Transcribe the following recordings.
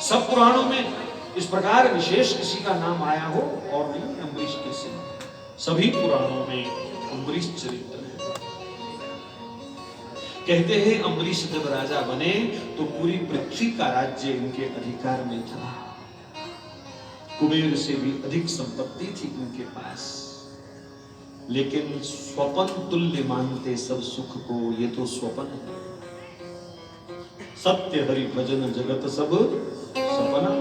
सब पुराणों में इस प्रकार विशेष किसी का नाम आया हो और नहीं अम्बरीश के सिवा। सभी पुराणों में अम्बरीश चरित्र है। कहते हैं अम्बरीश जब राजा बने तो पूरी पृथ्वी का राज्य इनके अधिकार में था। कुबेर से भी अधिक संपत्ति थी इनके पास, लेकिन स्वप्न तुल्य मानते सब सुख को। ये तो स्वप्न है, सत्य हरि भजन जगत सब सपना।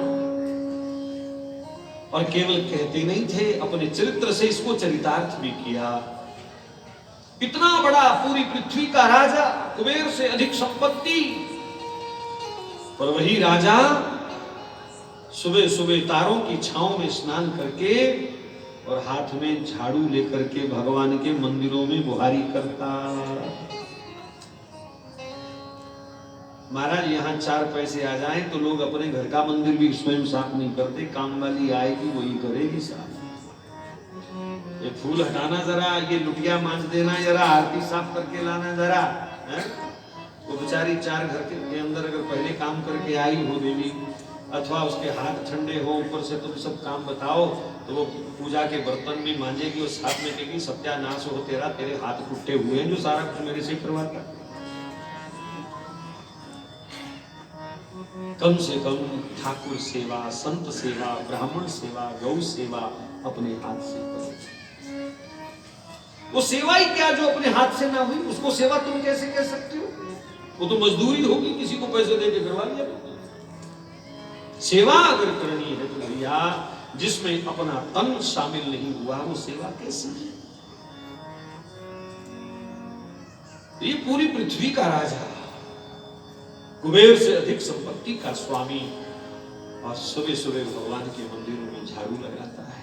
और केवल कहते नहीं थे, अपने चरित्र से इसको चरितार्थ भी किया। इतना बड़ा पूरी पृथ्वी का राजा, कुबेर से अधिक संपत्ति, पर वही राजा सुबह सुबह तारों की छांव में स्नान करके और हाथ में झाड़ू लेकर के भगवान के मंदिरों में बुहारी करता। महाराज यहाँ 4 पैसे आ जाएं तो लोग अपने घर का मंदिर भी स्वयं साफ नहीं करते, काम वाली आएगी वही करेगी साफ। ये फूल हटाना जरा, ये लुटिया मांझ देना जरा, आरती साफ करके लाना जरा। वो बेचारी 4 घर के अंदर अगर पहले काम करके आई हो देवी, अथवा उसके हाथ ठंडे हो, ऊपर से तुम सब काम बताओ, तो वो पूजा के बर्तन भी मांझेगी और साथ में कहेगी सत्यानाश हो तेरा, तेरे हाथ टूटे हुए हैं जो सारा कुछ मेरे से करवाता। कम से कम ठाकुर सेवा, संत सेवा, ब्राह्मण सेवा, गौ सेवा अपने हाथ से करो। वो सेवा ही क्या जो अपने हाथ से ना हुई, उसको सेवा तुम कैसे कह सकते हो? वो तो मजदूरी होगी, किसी को पैसे दे के करवा लिया। सेवा अगर करनी है तो भैया जिसमें अपना तन शामिल नहीं हुआ वो सेवा कैसी है? ये पूरी पृथ्वी का राजा, कुबेर से अधिक संपत्ति का स्वामी, और सुबह सुबह भगवान के मंदिरों में झाड़ू लगाता है।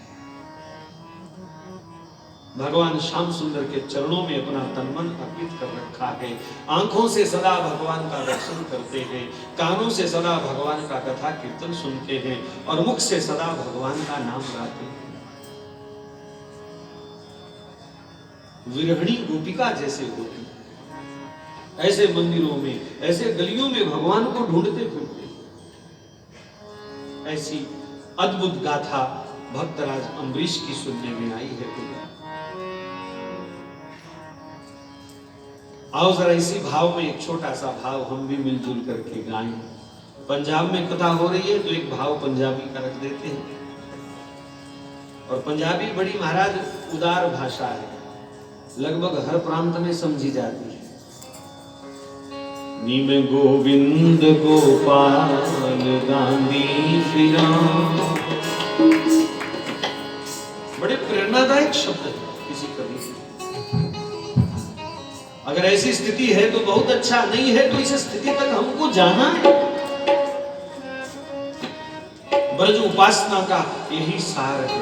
भगवान श्याम सुंदर के चरणों में अपना तन मन अर्पित कर रखा है। आंखों से सदा भगवान का दर्शन करते हैं, कानों से सदा भगवान का कथा कीर्तन सुनते हैं, और मुख से सदा भगवान का नाम गाते हैं। विरहणी गोपिका जैसे होती, ऐसे मंदिरों में, ऐसे गलियों में भगवान को ढूंढते फिरते। ऐसी अद्भुत गाथा भक्तराज अम्बरीश की सुनने में आई है। आओ जरा इसी भाव में एक छोटा सा भाव हम भी मिलजुल करके गाएं। पंजाब में कथा हो रही है तो एक भाव पंजाबी का रख देते हैं। और पंजाबी बड़ी महाराज उदार भाषा है, लगभग हर प्रांत में समझी जाती है। नी में गोविंद गोपाल गांधी फिरा, बड़े प्रेरणादायक शब्द है किसी कवि से। अगर ऐसी स्थिति है तो बहुत अच्छा, नहीं है तो इस स्थिति तक हमको जाना है। ब्रज उपासना का यही सार है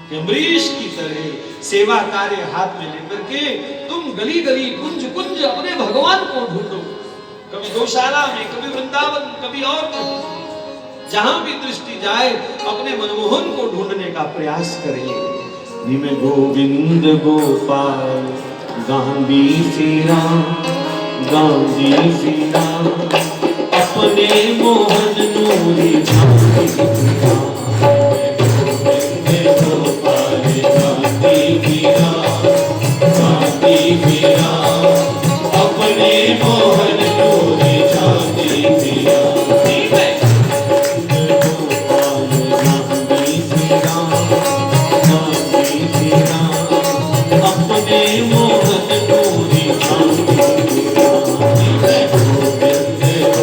कि अम्बरीश की तरह सेवा कार्य हाथ में लेकर के तुम गली गली कुंज कुंज अपने भगवान को ढूंढो। कभी गौशाला में, कभी वृंदावन, कभी और कहीं, जहां भी दृष्टि जाए अपने मनमोहन को ढूंढने का प्रयास करें। नी में गोविंद गोपाल गांधी फिरा, गांधी फिरा, अपने मोहन नूरी झांकी फिरा। गोपाल गांधी फिरा, गांधी फिरा, अपने मोहन नूरी झांकी फिरा। गोपाल गांधी फिरा, गांधी फिरा, अपने मोहन नूरी झांकी फिरा। गोविंद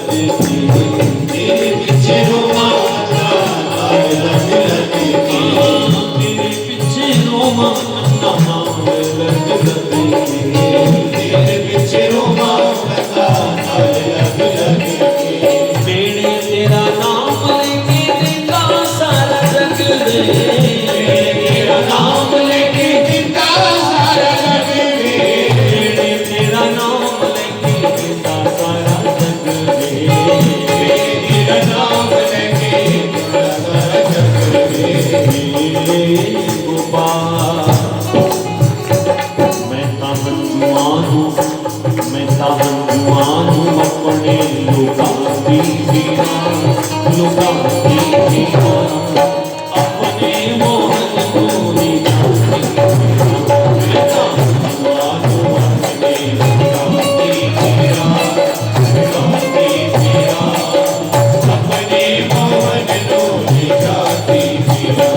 तेरे पीछे रोमा ताल लग लग के, तेरे पीछे रोमा ताल लग लग के, तेरे पीछे रोमा ताल लग लग के। मेरे तेरा नाम लेके जिंदा सारा जग दे, तेरा नाम लेके जिंदा सारा जग दे, तेरा नाम लेके जिंदा सारा जग दे, तेरा नाम लेके जिंदा सारा जग दे। गोपाल मैं तावन जुआन हूँ, मैं तावन जुआन हूँ, अपने लुका दी पीरा, लुका दी पीरा, अपने मोहन को नहीं जानती, मैं तावन जुआन हूँ, अपने लुका दी पीरा, लुका दी पीरा, अपने मोहन को नहीं जानती पीरा।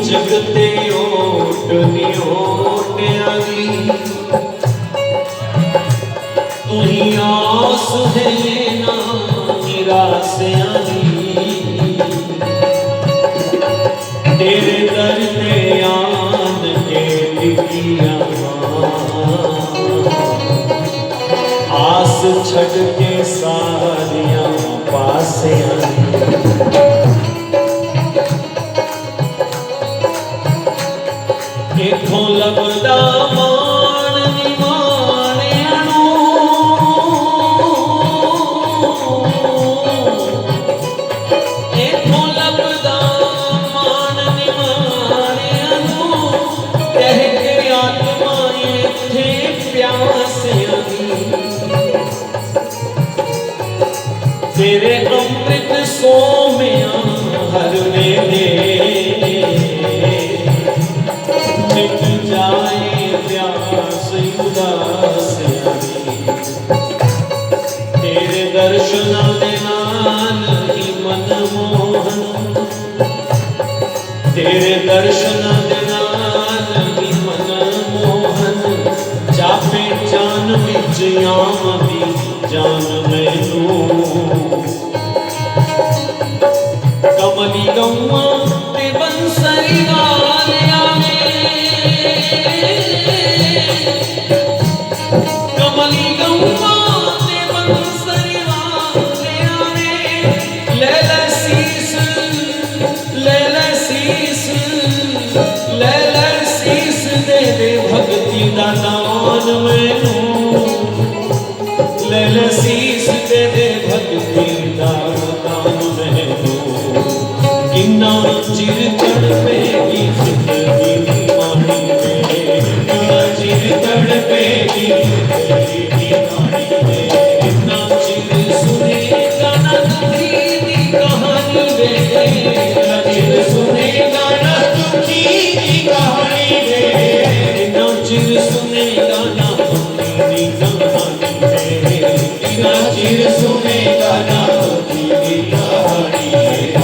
जगते ओट नियोट आगी तुही आस है ना निराश आगी तेरे दर पे आन के लिखिया आस छड़ के सारियां पासे इथों लगदा मान निमाणियां इथों लगदा मान निमाणियां कह के आत्मा इत्थे प्यासियां तेरे अमृत सोमिया हर वेले मिट जाए प्यास उदास तेरे दर्शन दे नाल ही मन मोहन तेरे दर्शन दे नाल ही मन मोहन जापे जान विच आमदी जान मैनू कमली गौआ ते बंसरी वालिया कमली गौआ ते बंसरी वालिया ले ले शीस ले ले शीस ले ले शीस दे दे भक्ति दा दान मैनू ले ले शीस दे दे भक्ति दा दान मैनू किन्ना चिर तड़पेगी जिंदगी मानी में किन्ना चिर तड़पेगी जिंदगी मानी में किन्ना चिर सुनेगा ना दुखी दी कहानी वे किन्ना चिर सुनेगा ना दुखी दी कहानी वे किन्ना चिर सुनेगा ना दुखी दी कहानी वे किन्ना चिर सुनेगा ना दुखी दी कहानी वे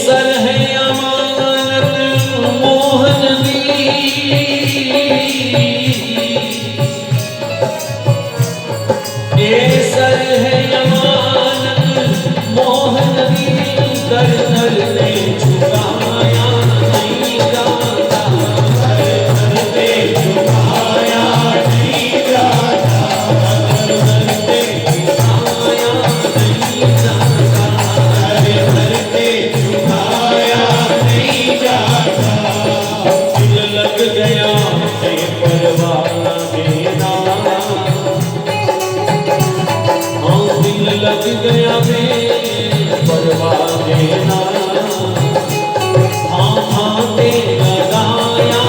सर है अमानत मोहन दी सर है अमानत मोहन दी दर दर ने झुकाया नहीं जाता दर दर ने झुकाया नहीं जाता दर दर ने झुकाया नहीं जाता लग गया परवाना देना हाँ दिल लग गया परवाह देना हाँ हाँ दे लगाया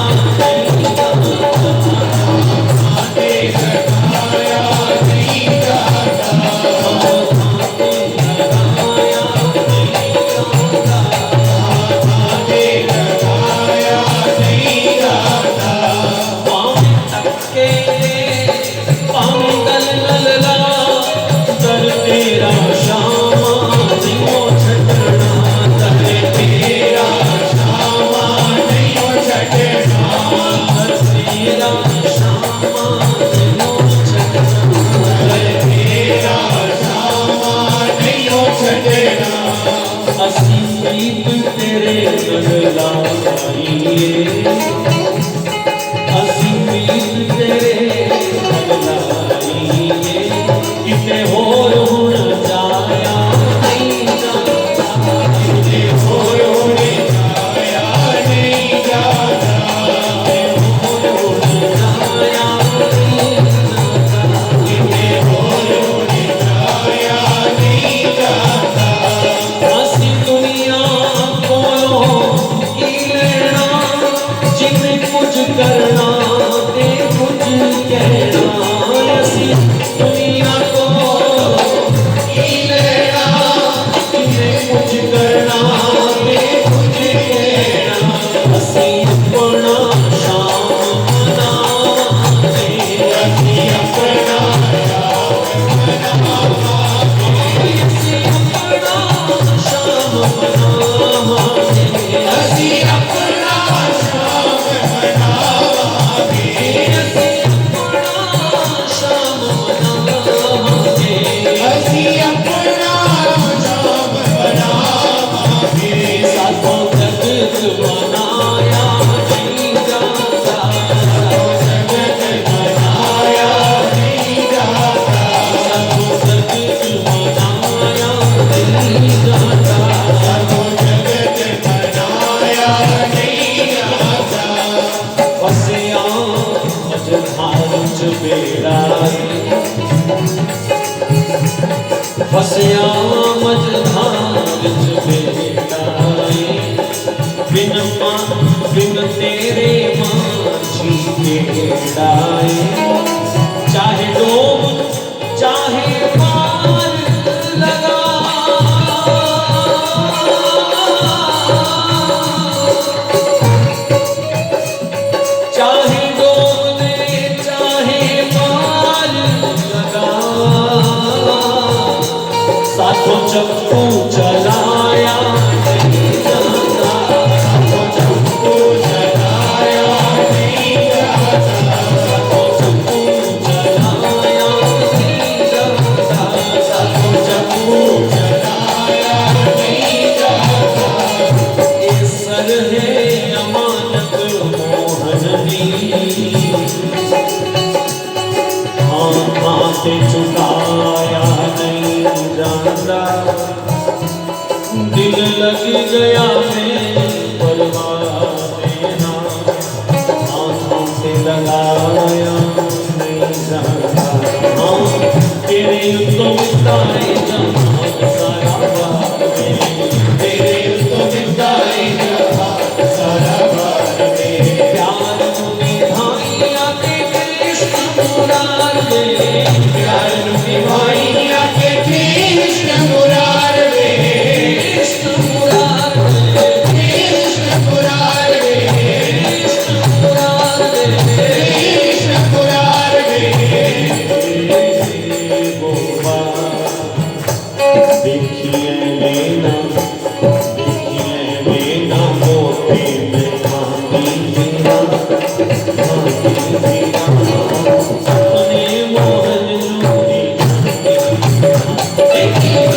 तेरा श्यामा श्याम जधार चबेटाए, बिन तेरे माझी बेड़ाए। चाहे डोम चाहे पार लगा, चाहे डोले चाहे पार लगा, साथों चप्पू चलाया नहीं जाता, साथों चप्पू चलाया नहीं जाता, साथों चप्पू चलाया नहीं जाता, साथों चप्पू चलाया नहीं जाता। ये सर है अमानत मोहननी, हाथ चुकाया नहीं जाता, दिल लग गया मैं परवाह देना, आँखों से लगाया नहीं जाता। हाँ तेरे तो मिटाए जहाँ सारा बार में, तेरे तो मिटाए जहाँ सारा बार में। प्यार निभाई आके कृष्ण मुरारे, प्यार निभाई आके कृष्ण मुरारे, कृष्ण मुरारे, कृष्ण मुरारे, कृष्ण मुरारे, कृष्ण मुरारे। गोपा देखिए लेना, देखिए लेना मोती में मांगी जीना, मांगी जीना अपने मोहन लूरी। देखिए